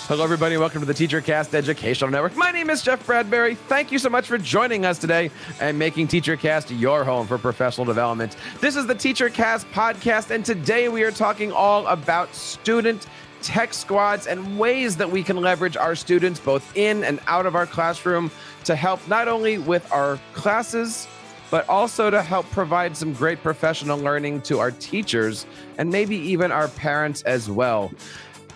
Hello, everybody. Welcome to the TeacherCast Educational Network. My name is Jeff Bradbury. Thank you so much for joining us today and making TeacherCast your home for professional development. This is the TeacherCast podcast, and today we are talking all about student tech squads and ways that we can leverage our students both in and out of our classroom to help not only with our classes, but also to help provide some great professional learning to our teachers and maybe even our parents as well.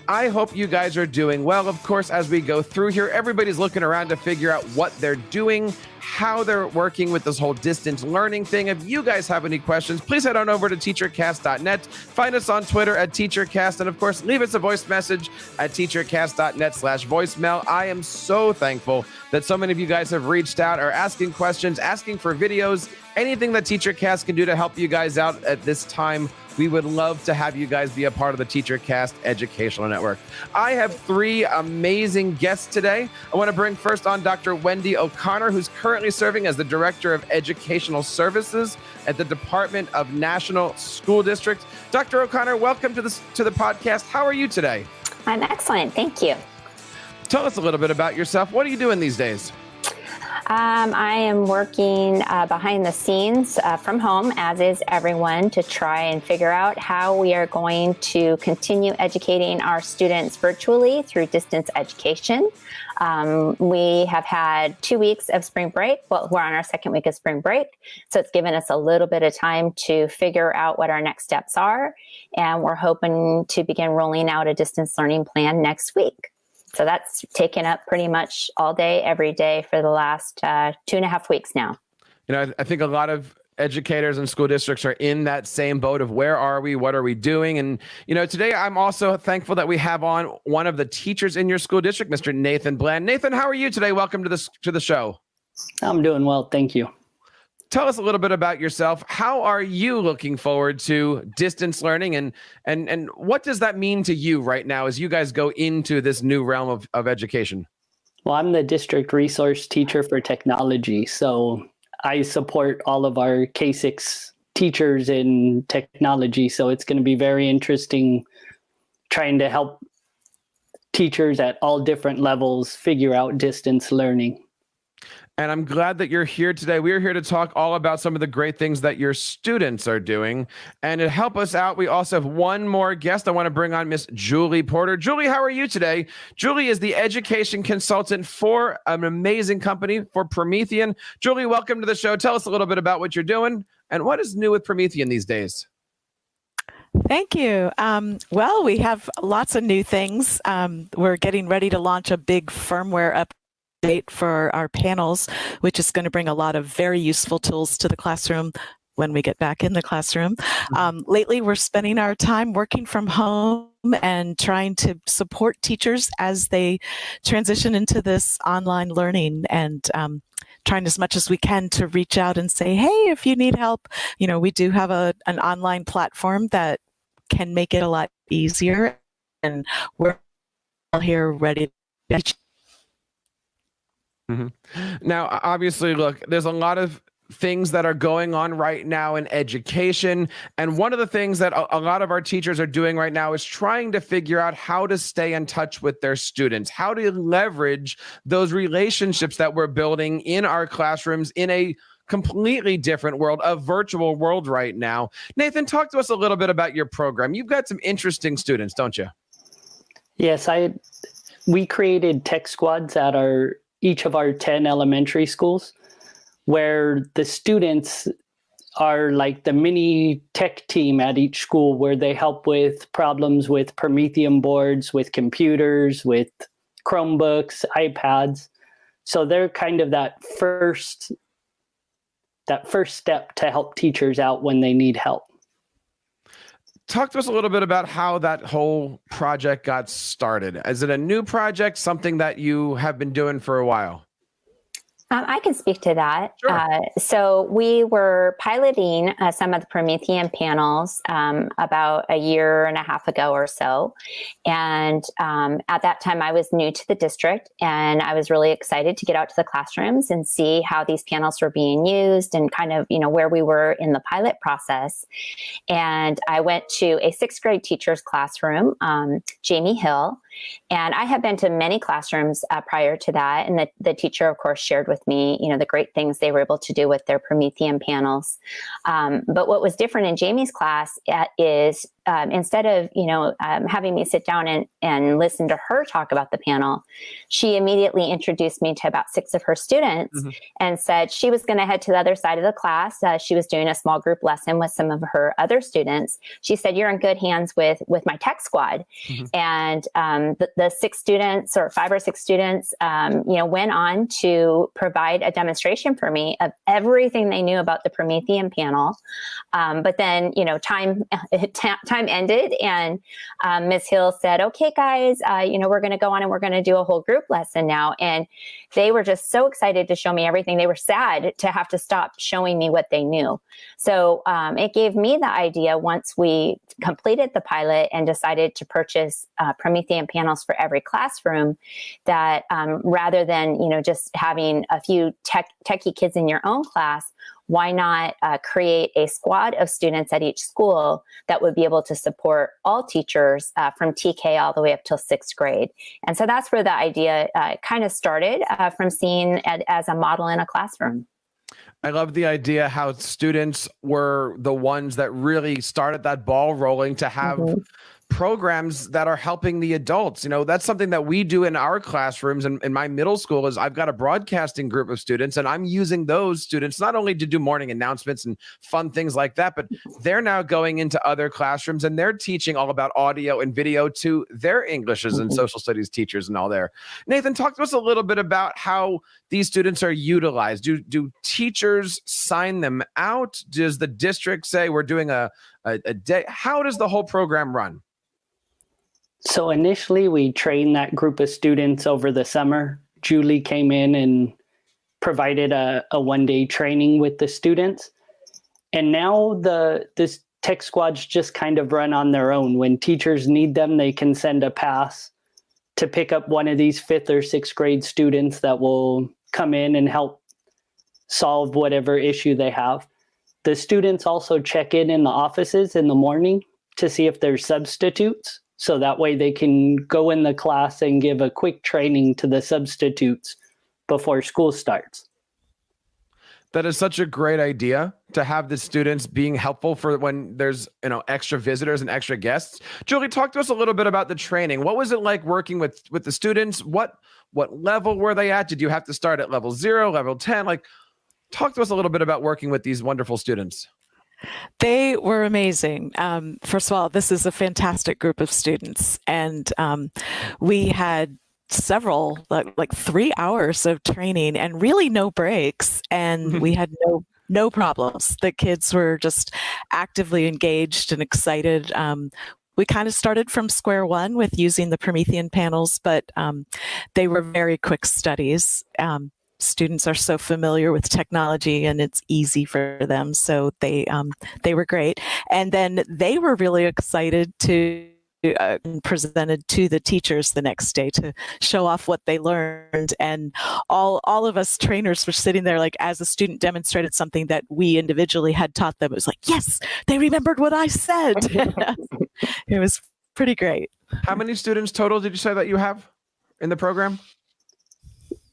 I hope you guys are doing well. Of course, as we go through here, everybody's looking around to figure out what they're doing, how they're working with this whole distance learning thing. If you guys have any questions, please head on over to teachercast.net. Find us on Twitter at teachercast. And of course, leave us a voice message at teachercast.net/voicemail. I am so thankful that so many of you guys have reached out, are asking questions, asking for videos, anything that TeacherCast can do to help you guys out at this time. We would love to have you guys be a part of the TeacherCast Educational Network. I have three amazing guests today. I want to bring first on Dr. Wendy O'Connor, who's currently serving as the Director of Educational Services at the Department of National School District. Dr. O'Connor, welcome to the podcast. How are you today? I'm excellent. Thank you. Tell us a little bit about yourself. What are you doing these days? I am working behind the scenes from home, as is everyone, to try and figure out how we are going to continue educating our students virtually through distance education. We have had 2 weeks of spring break. Well, we're on our second week of spring break. So it's given us a little bit of time to figure out what our next steps are. And we're hoping to begin rolling out a distance learning plan next week. So that's taken up pretty much all day, every day for the last 2.5 weeks now. You know, I think a lot of educators and school districts are in that same boat of where are we, what are we doing? And, you know, today I'm also thankful that we have on one of the teachers in your school district, Mr. Nathan Bland. Nathan, how are you today? Welcome to the show. I'm doing well. Thank you. Tell us a little bit about yourself. How are you looking forward to distance learning and what does that mean to you right now as you guys go into this new realm of education? Well, I'm the district resource teacher for technology. So I support all of our K-6 teachers in technology. So it's going to be very interesting trying to help teachers at all different levels figure out distance learning. And I'm glad that you're here today. We're here to talk all about some of the great things that your students are doing. And to help us out, we also have one more guest. I want to bring on Miss Julie Porter. Julie, how are you today? Julie is the education consultant for an amazing company, for Promethean. Julie, welcome to the show. Tell us a little bit about what you're doing and what is new with Promethean these days. Thank you. Well, we have lots of new things. We're getting ready to launch a big firmware update for our panels, which is going to bring a lot of very useful tools to the classroom when we get back in the classroom. Lately, we're spending our time working from home and trying to support teachers as they transition into this online learning and trying as much as we can to reach out and say, hey, if you need help, you know, we do have an online platform that can make it a lot easier, and we're all here ready to teach. Mm-hmm. Now, obviously, look, there's a lot of things that are going on right now in education. And one of the things that a lot of our teachers are doing right now is trying to figure out how to stay in touch with their students, how to leverage those relationships that we're building in our classrooms in a completely different world, a virtual world right now. Nathan, talk to us a little bit about your program. You've got some interesting students, don't you? Yes, we created tech squads at each of our 10 elementary schools, where the students are like the mini tech team at each school, where they help with problems with Promethean boards, with computers, with Chromebooks, iPads. So they're kind of that first step to help teachers out when they need help. Talk to us a little bit about how that whole project got started. Is it a new project, something that you have been doing for a while? I can speak to that. Sure. So we were piloting some of the Promethean panels about 1.5 years ago or so. And at that time, I was new to the district, and I was really excited to get out to the classrooms and see how these panels were being used and kind of, where we were in the pilot process. And I went to a 6th grade teacher's classroom, Jamie Hill, And I had been to many classrooms prior to that. And the teacher, of course, shared with me, the great things they were able to do with their Promethean panels. But what was different in Jamie's class is instead of, having me sit down and listen to her talk about the panel, she immediately introduced me to about 6 of her students and said she was going to head to the other side of the class. She was doing a small group lesson with some of her other students. She said, "You're in good hands with my tech squad." And the 6 students or 5 or 6 students, went on to provide a demonstration for me of everything they knew about the Promethean panel. But then, time ended, and Ms. Hill said, "Okay, guys, we're going to go on and we're going to do a whole group lesson now." And they were just so excited to show me everything. They were sad to have to stop showing me what they knew. So it gave me the idea, once we completed the pilot and decided to purchase Promethean panels for every classroom, that rather than just having a few techie kids in your own class, why not create a squad of students at each school that would be able to support all teachers from TK all the way up till 6th grade? And so that's where the idea kind of started, from seeing it as a model in a classroom. I love the idea how students were the ones that really started that ball rolling to have programs that are helping the adults. That's something that we do in our classrooms. And in my middle school is I've got a broadcasting group of students, and I'm using those students not only to do morning announcements and fun things like that, but they're now going into other classrooms and they're teaching all about audio and video to their Englishes and social studies teachers and all there. Nathan, talk to us a little bit about how these students are utilized. Do teachers sign them out? Does the district say we're doing a day? How does the whole program run? So initially, we trained that group of students over the summer. Julie came in and provided a one-day training with the students. And now this tech squads just kind of run on their own. When teachers need them, they can send a pass to pick up one of these 5th or 6th grade students that will come in and help solve whatever issue they have. The students also check in the offices in the morning to see if there's substitutes. So that way they can go in the class and give a quick training to the substitutes before school starts. That is such a great idea, to have the students being helpful for when there's extra visitors and extra guests. Julie, talk to us a little bit about the training. What was it like working with the students? What level were they at? Did you have to start at level 0, level 10? Talk to us a little bit about working with these wonderful students. They were amazing. First of all, this is a fantastic group of students. And we had several, like 3 hours of training and really no breaks. And we had no problems. The kids were just actively engaged and excited. We kind of started from square one with using the Promethean panels, but they were very quick studies. Students are so familiar with technology and it's easy for them. So they were great. And then they were really excited to presented to the teachers the next day to show off what they learned. And all of us trainers were sitting there, like, as a student demonstrated something that we individually had taught them, it was like, yes, they remembered what I said. It was pretty great. How many students total did you say that you have in the program?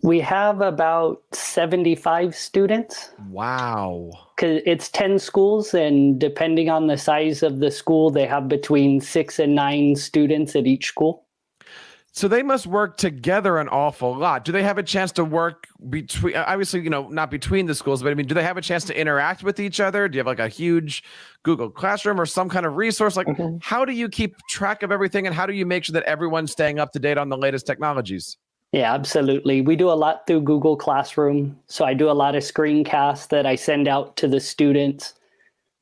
We have about 75 students. Wow. Because it's 10 schools, and depending on the size of the school, they have between 6 and 9 students at each school. So they must work together an awful lot. Do they have a chance to work between, obviously, not between the schools, but do they have a chance to interact with each other? Do you have like a huge Google Classroom or some kind of resource? How do you keep track of everything, and how do you make sure that everyone's staying up to date on the latest technologies? Yeah, absolutely. We do a lot through Google Classroom. So I do a lot of screencasts that I send out to the students.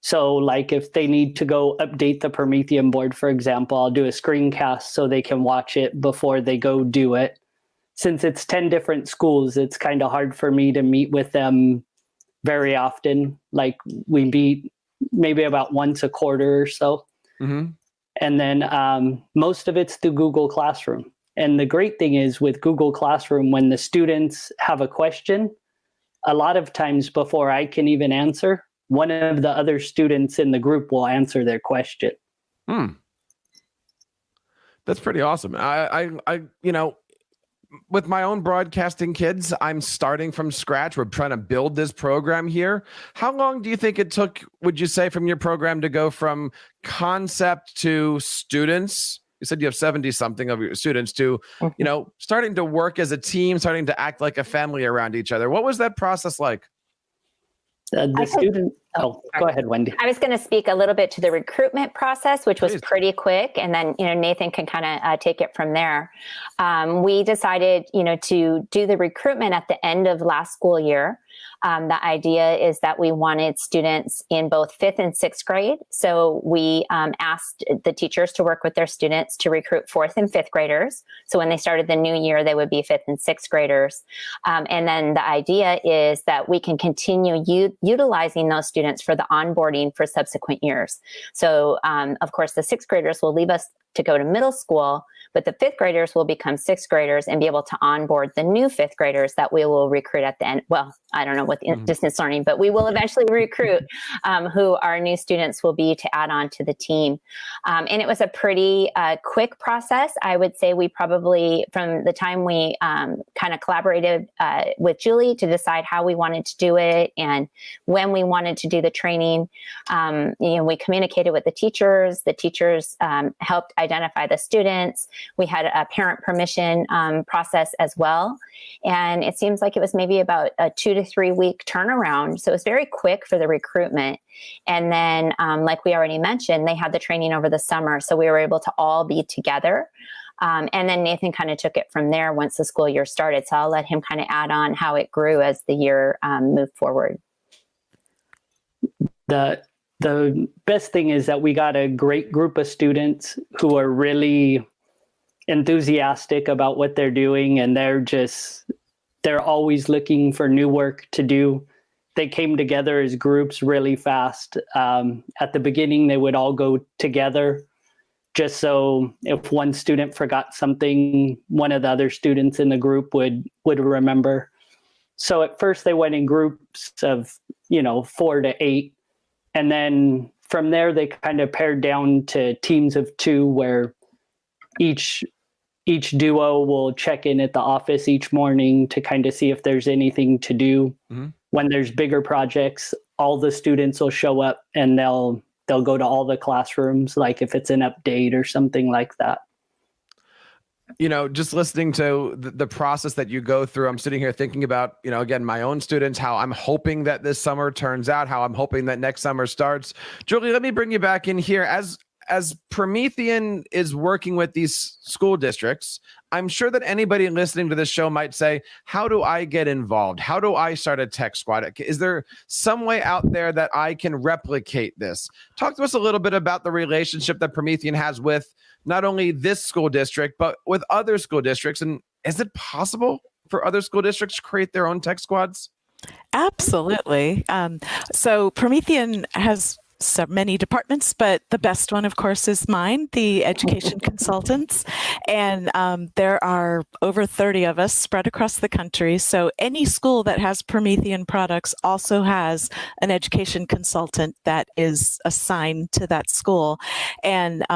So like if they need to go update the Promethean board, for example, I'll do a screencast so they can watch it before they go do it. Since it's 10 different schools, it's kind of hard for me to meet with them very often. Like we meet maybe about once a quarter or so. And then most of it's through Google Classroom. And the great thing is with Google Classroom, when the students have a question, a lot of times before I can even answer, one of the other students in the group will answer their question. That's pretty awesome. With my own broadcasting kids, I'm starting from scratch. We're trying to build this program here. How long do you think it took, would you say, from your program to go from concept to students? You said you have 70 something of your students to, starting to work as a team, starting to act like a family around each other. What was that process like? Go ahead, Wendy. I was going to speak a little bit to the recruitment process, which was pretty quick, and then Nathan can kind of take it from there. We decided to do the recruitment at the end of last school year. The idea is that we wanted students in both 5th and 6th grade. So we asked the teachers to work with their students to recruit 4th and 5th graders. So when they started the new year, they would be 5th and 6th graders. And then the idea is that we can continue utilizing those students for the onboarding for subsequent years. So of course, the 6th graders will leave us to go to middle school, but the 5th graders will become 6th graders and be able to onboard the new 5th graders that we will recruit at the end. Well, I don't know what distance learning, but we will eventually recruit who our new students will be to add on to the team. And it was a pretty quick process. I would say we probably, from the time we kind of collaborated with Julie to decide how we wanted to do it and when we wanted to do the training, we communicated with the teachers. The teachers helped identify the students. We had a parent permission process as well. And it seems like it was maybe about a 2 to 3 week turnaround. So it was very quick for the recruitment. And then, like we already mentioned, they had the training over the summer. So we were able to all be together. And then Nathan kind of took it from there once the school year started. So I'll let him kind of add on how it grew as the year moved forward. The best thing is that we got a great group of students who are really enthusiastic about what they're doing, and they're always looking for new work to do. They came together as groups really fast. At the beginning, they would all go together just so if one student forgot something, one of the other students in the group would remember. So at first they went in groups of 4 to 8. And then from there, they kind of pared down to teams of 2, where each duo will check in at the office each morning to kind of see if there's anything to do. Mm-hmm. When there's bigger projects, all the students will show up and they'll go to all the classrooms, like if it's an update or something like that. Just listening to the process that you go through, I'm sitting here thinking about, again, my own students, how I'm hoping that this summer turns out, how I'm hoping that next summer starts. Julie, let me bring you back in here. As Promethean is working with these school districts, I'm sure that anybody listening to this show might say, how do I get involved? How do I start a tech squad? Is there some way out there that I can replicate this? Talk to us a little bit about the relationship that Promethean has with not only this school district, but with other school districts. And is it possible for other school districts to create their own tech squads? Absolutely. So Promethean has so many departments, but the best one, of course, is mine, the education consultants. And there are over 30 of us spread across the country. So any school that has Promethean products also has an education consultant that is assigned to that school. And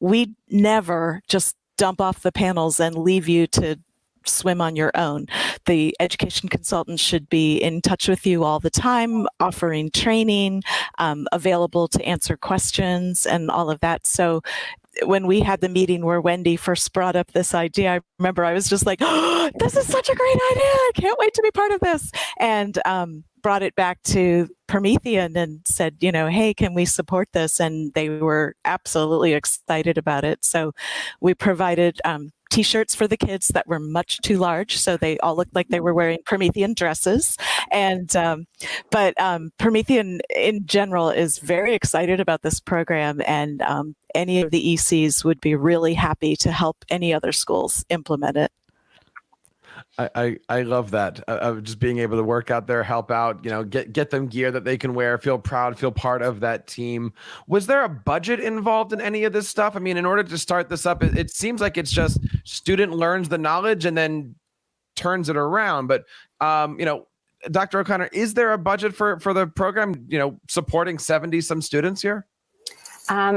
we never just dump off the panels and leave you to swim on your own. The education consultant should be in touch with you all the time, offering training, available to answer questions and all of that. So when we had the meeting where Wendy first brought up this idea, I remember I was just like, oh, this is such a great idea. I can't wait to be part of this. And brought it back to Promethean and said, hey, can we support this? And they were absolutely excited about it. So we provided T-shirts for the kids that were much too large, so they all looked like they were wearing Promethean dresses. And but Promethean in general is very excited about this program, and any of the ECs would be really happy to help any other schools implement it. I love that, of just being able to work out there, help out, get them gear that they can wear, feel proud, feel part of that team. Was there a budget involved in any of this stuff? I mean, in order to start this up, it seems like it's just student learns the knowledge and then turns it around. But, Dr. O'Connor, is there a budget for the program, supporting 70 some students here?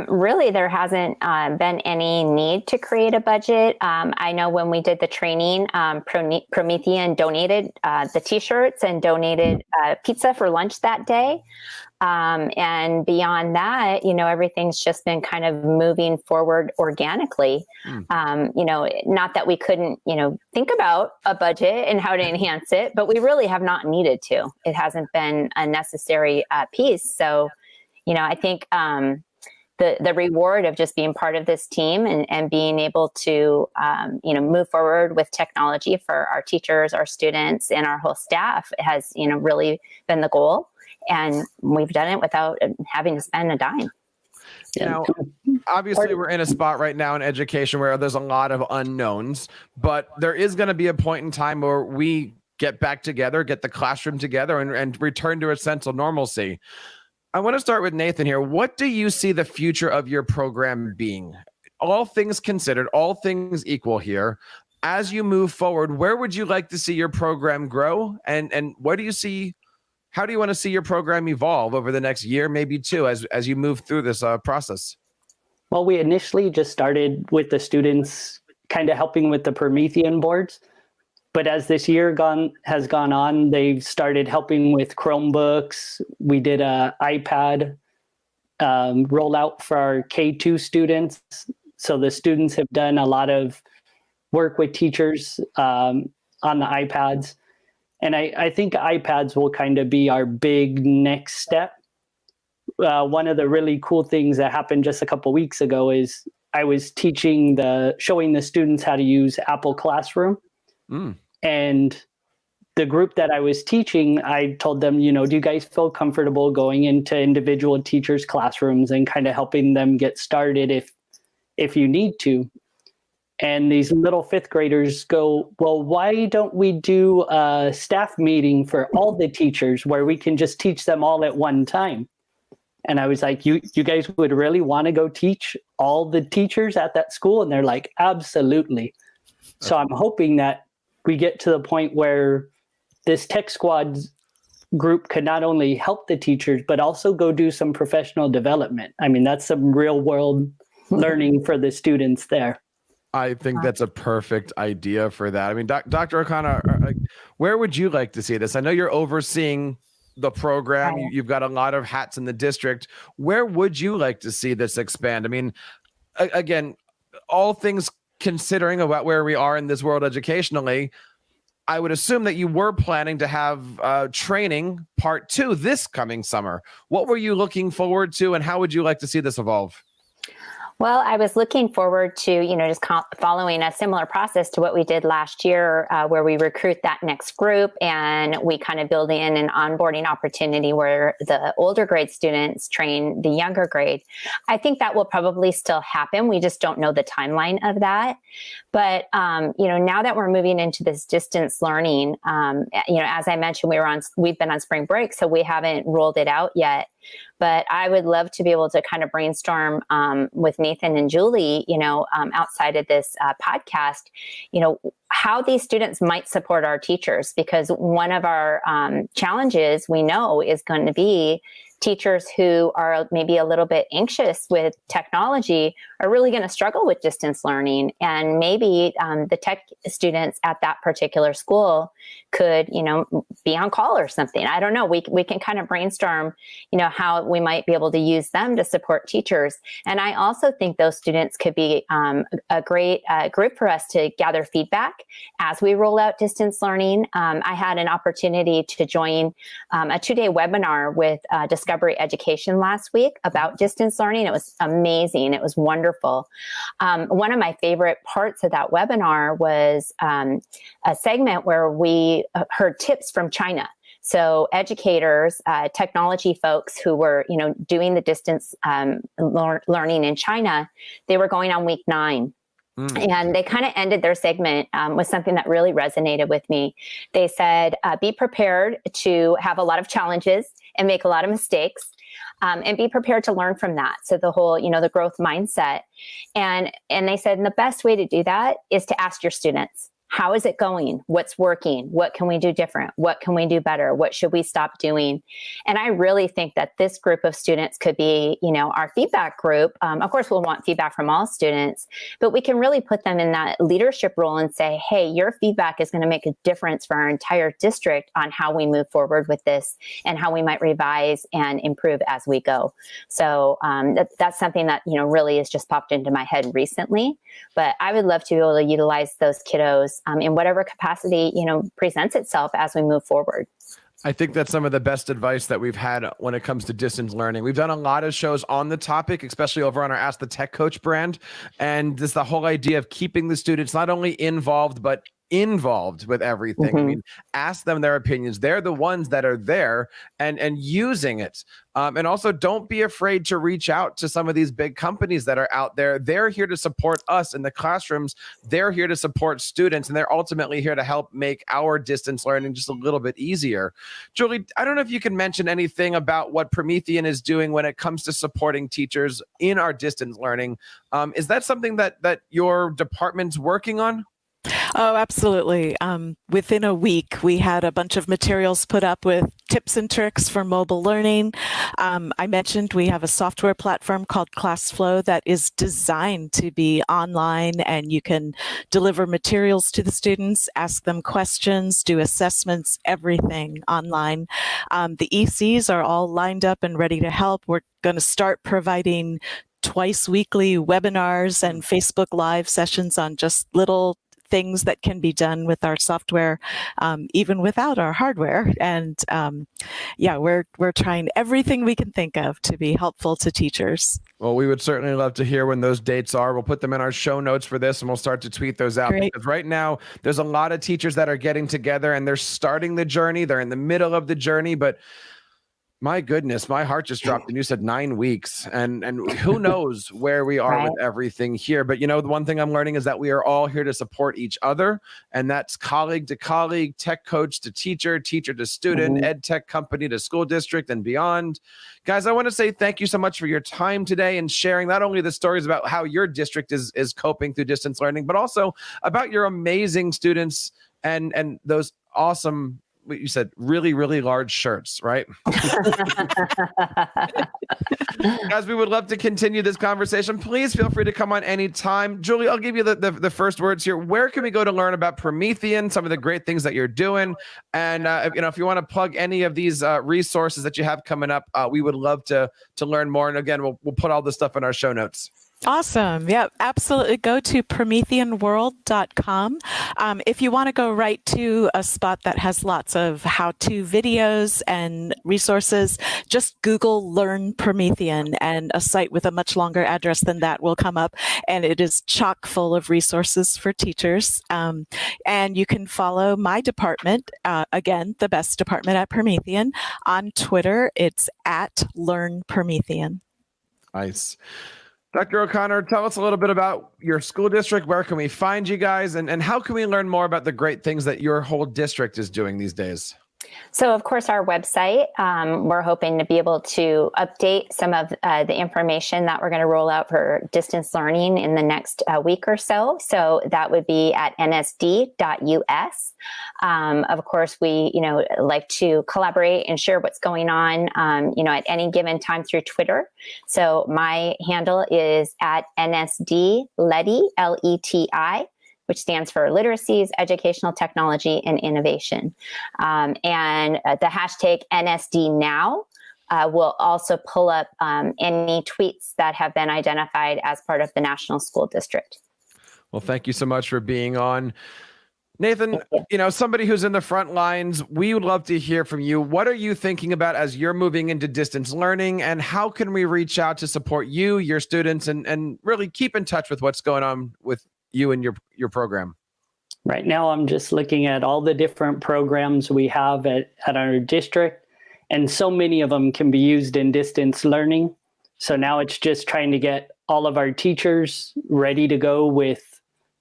Really, there hasn't been any need to create a budget. I know when we did the training, Promethean donated the t-shirts and donated pizza for lunch that day. And beyond that, everything's just been kind of moving forward organically. Not that we couldn't, think about a budget and how to enhance it, but we really have not needed to. It hasn't been a necessary piece. So, I think the reward of just being part of this team and being able to, move forward with technology for our teachers, our students, and our whole staff has, really been the goal. And we've done it without having to spend a dime. Now, obviously, we're in a spot right now in education where there's a lot of unknowns, but there is going to be a point in time where we get back together, get the classroom together, and return to a sense of normalcy. I want to start with Nathan here. What do you see the future of your program being? All things considered, all things equal here. As you move forward, where would you like to see your program grow? And what do you see? How do you want to see your program evolve over the next year, maybe two, as you move through this process? Well, we initially just started with the students kind of helping with the Promethean boards. But as this year has gone on, they've started helping with Chromebooks. We did an iPad rollout for our K2 students. So the students have done a lot of work with teachers on the iPads. And I think iPads will kind of be our big next step. One of the really cool things that happened just a couple weeks ago is I was showing the students how to use Apple Classroom. And the group that I was teaching, I told them, do you guys feel comfortable going into individual teachers' classrooms and kind of helping them get started if you need to? And these little fifth graders go, well, why don't we do a staff meeting for all the teachers where we can just teach them all at one time? And I was like, you guys would really want to go teach all the teachers at that school? And they're like, absolutely. So I'm hoping that we get to the point where this Tech Squad group could not only help the teachers, but also go do some professional development. I mean, that's some real world learning for the students there. I think that's a perfect idea for that. I mean, Dr. O'Connor, where would you like to see this? I know you're overseeing the program. You've got a lot of hats in the district. Where would you like to see this expand? I mean, again, all things considering about where we are in this world educationally, I would assume that you were planning to have training part 2 this coming summer. What were you looking forward to, and how would you like to see this evolve? Well, I was looking forward to, just following a similar process to what we did last year, where we recruit that next group and we kind of build in an onboarding opportunity where the older grade students train the younger grade. I think that will probably still happen. We just don't know the timeline of that. But, now that we're moving into this distance learning, as I mentioned, we've been on spring break, so we haven't rolled it out yet. But I would love to be able to kind of brainstorm with Nathan and Julie, outside of this podcast, how these students might support our teachers, because one of our challenges we know is going to be teachers who are maybe a little bit anxious with technology are really going to struggle with distance learning. And maybe the tech students at that particular school could, be on call or something. I don't know. We can kind of brainstorm, how we might be able to use them to support teachers. And I also think those students could be a great group for us to gather feedback as we roll out distance learning. I had an opportunity to join a 2-day webinar with Discovery Education last week about distance learning. It was amazing. It was wonderful. One of my favorite parts of that webinar was a segment where we heard tips from China. So educators, technology folks who were, doing the distance learning in China, they were going on week 9. And they kind of ended their segment with something that really resonated with me. They said, be prepared to have a lot of challenges and make a lot of mistakes, and be prepared to learn from that. So the whole, the growth mindset. And they said, and the best way to do that is to ask your students, How is it going? What's working? What can we do different? What can we do better? What should we stop doing? And I really think that this group of students could be, our feedback group. Of course, we'll want feedback from all students, but we can really put them in that leadership role and say, hey, your feedback is going to make a difference for our entire district on how we move forward with this and how we might revise and improve as we go. So that's something that, really has just popped into my head recently. But I would love to be able to utilize those kiddos in whatever capacity, presents itself as we move forward. I think that's some of the best advice that we've had when it comes to distance learning. We've done a lot of shows on the topic, especially over on our Ask the Tech Coach brand. And this the whole idea of keeping the students not only involved, but involved with everything. Mm-hmm. I mean, ask them their opinions. They're the ones that are there and using it. And also don't be afraid to reach out to some of these big companies that are out there. They're here to support us in the classrooms. They're here to support students, and they're ultimately here to help make our distance learning just a little bit easier. Julie, I don't know if you can mention anything about what Promethean is doing when it comes to supporting teachers in our distance learning. Is that something that your department's working on? Oh, absolutely. Within a week, we had a bunch of materials put up with tips and tricks for mobile learning. I mentioned we have a software platform called ClassFlow that is designed to be online, and you can deliver materials to the students, ask them questions, do assessments, everything online. The ECs are all lined up and ready to help. We're going to start providing twice weekly webinars and Facebook Live sessions on just little things that can be done with our software, even without our hardware. And we're trying everything we can think of to be helpful to teachers. Well, we would certainly love to hear when those dates are. We'll put them in our show notes for this, and we'll start to tweet those out. Great. Because right now, there's a lot of teachers that are getting together, and they're starting the journey. They're in the middle of the journey, but my goodness, my heart just dropped. And you said 9 weeks, and who knows where we are with everything here. But the one thing I'm learning is that we are all here to support each other, and that's colleague to colleague, tech coach to teacher, teacher to student, ed tech company to school district and beyond. Guys, I want to say thank you so much for your time today and sharing not only the stories about how your district is coping through distance learning, but also about your amazing students and those awesome, what you said, really, really large shirts, right? Guys, we would love to continue this conversation. Please feel free to come on anytime. Julie, I'll give you the first words here. Where can we go to learn about Promethean, some of the great things that you're doing? And if you want to plug any of these resources that you have coming up, we would love to learn more. And again, we'll put all this stuff in our show notes. Awesome. Yeah, absolutely. Go to prometheanworld.com. If you want to go right to a spot that has lots of how-to videos and resources, just Google Learn Promethean, and a site with a much longer address than that will come up. And it is chock full of resources for teachers. And you can follow my department, again, the best department at Promethean, on Twitter. It's at Learn Promethean. Nice. Dr. O'Connor, tell us a little bit about your school district. Where can we find you guys? And how can we learn more about the great things that your whole district is doing these days? So, of course, our website, we're hoping to be able to update some of the information that we're going to roll out for distance learning in the next week or so. So that would be at nsd.us. Of course, we, like to collaborate and share what's going on, at any given time through Twitter. So my handle is at nsd LETI, LETI, which stands for Literacies, Educational Technology, and Innovation. And the hashtag NSDNow will also pull up any tweets that have been identified as part of the National School District. Well, thank you so much for being on. Nathan, somebody who's in the front lines, we would love to hear from you. What are you thinking about as you're moving into distance learning, and how can we reach out to support you, your students, and really keep in touch with what's going on with you and your program? Right now, I'm just looking at all the different programs we have at our district, and so many of them can be used in distance learning. So now it's just trying to get all of our teachers ready to go with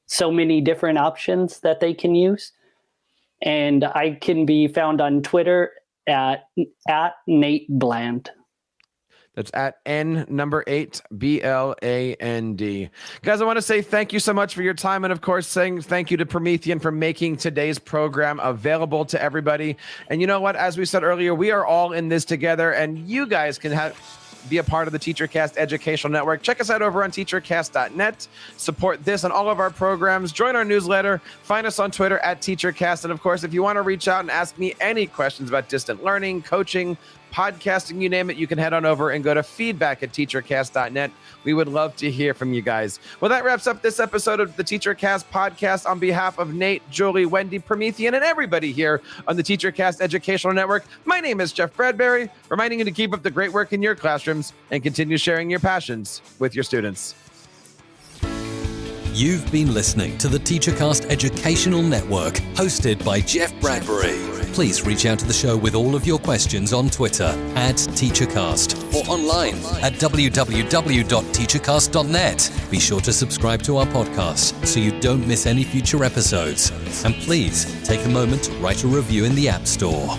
so many different options that they can use. And I can be found on Twitter at Nate Bland. That's at N number 8 BLAND. Guys, I want to say thank you so much for your time. And of course, saying thank you to Promethean for making today's program available to everybody. And you know what? As we said earlier, we are all in this together, and you guys can be a part of the TeacherCast Educational Network. Check us out over on teachercast.net. Support this and all of our programs. Join our newsletter. Find us on Twitter at TeacherCast. And of course, if you want to reach out and ask me any questions about distant learning, coaching, podcasting, you name it, you can head on over and go to feedback@teachercast.net. We would love to hear from you guys. Well, that wraps up this episode of the TeacherCast podcast. On behalf of Nate, Julie, Wendy, Promethean, and everybody here on the TeacherCast Educational Network, my name is Jeff Bradbury, reminding you to keep up the great work in your classrooms and continue sharing your passions with your students. You've been listening to the TeacherCast Educational Network, hosted by Jeff Bradbury. Please reach out to the show with all of your questions on Twitter @TeacherCast or online at www.teachercast.net. Be sure to subscribe to our podcast so you don't miss any future episodes. And please take a moment to write a review in the App Store.